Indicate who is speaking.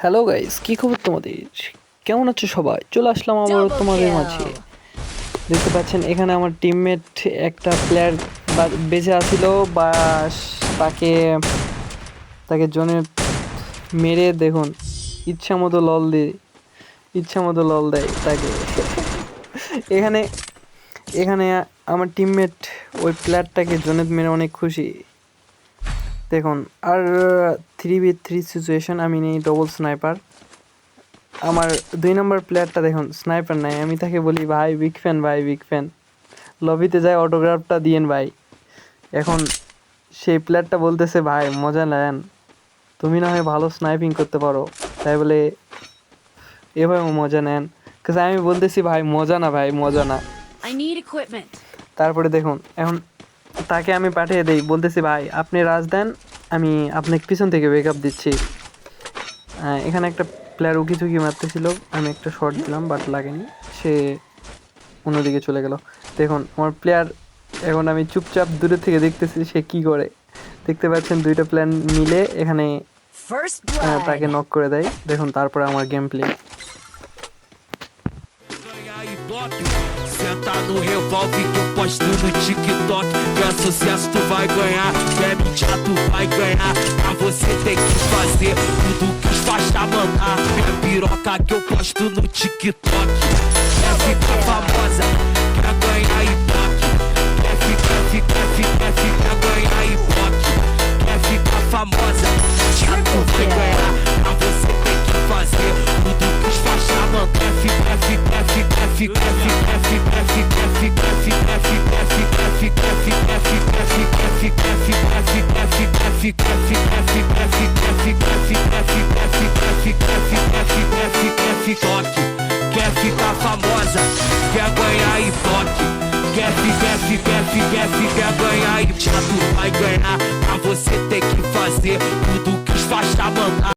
Speaker 1: Hello guys, কি খবর তোমাদের? কেমন আছো সবাই? চলে আসলাম আবারও তোমাদের মাঝে। দেখতে পাচ্ছেন এখানে আমার টিমমেট একটা প্লেয়ার বেঁচে আছিল, বা তাকে তাকে জনে মেরে দেখুন ইচ্ছা মতো লল দেয় তাকে। এখানে এখানে আমার টিমমেট ওই প্লেয়ারটাকে জনেত মেরে অনেক খুশি। দেখুন, আর 3v3 সিচুয়েশন, আমি নেই ডবল স্নাইপার। আমার 2 নম্বর প্লেয়ারটা দেখুন স্নাইপার নাই, আমি তাকে বলি ভাই বিগ ফ্যান, ভাই বিগ ফ্যান, লবিতে যাই অটোগ্রাফটা দিয়েন ভাই। এখন সেই প্লেয়ারটা বলতেছে ভাই মজা নেন, তুমি না হয় ভালো স্নাইপিং করতে পারো, তাই বলে এভাবে মজা নেন। কারণ আমি বলতেছি ভাই মজা না, ভাই মজা না। তারপরে দেখুন এখন তাকে আমি পাঠিয়ে দিই, বলতেছি ভাই আপনি রাজ দেন, আমি আপনাকে পিছন থেকে ব্যাকআপ দিচ্ছি। এখানে একটা প্লেয়ার উকি ঝুঁকি মারতেছিল, আমি একটা শট দিলাম বাট লাগেনি, সে অন্যদিকে চলে গেল। দেখুন আমার প্লেয়ার, এখন আমি চুপচাপ দূরে থেকে দেখতেছি সে কি করে। দেখতে পাচ্ছেন 2টা প্লেয়ার মিলে এখানে তাকে নক করে দেয়। দেখুন তারপরে আমার game play.
Speaker 2: Senta no revólver que eu posto no TikTok. Que é sucesso, tu vai ganhar. Que é mentira, tu vai ganhar. Pra você tem que fazer tudo que os faixa mandar. Minha piroca que eu posto no TikTok. Quer ficar famosa, quer ganhar ibope. Quer ganhar ibope. Quer ficar famosa, já tu vai ganhar. Pra você tem que fazer tudo que os faixa mandar. Quer ficar famosa, quer ganhar ibope. Quer ganhar e já tu vai ganhar. Pra você tem que fazer tudo que os faixa mandar.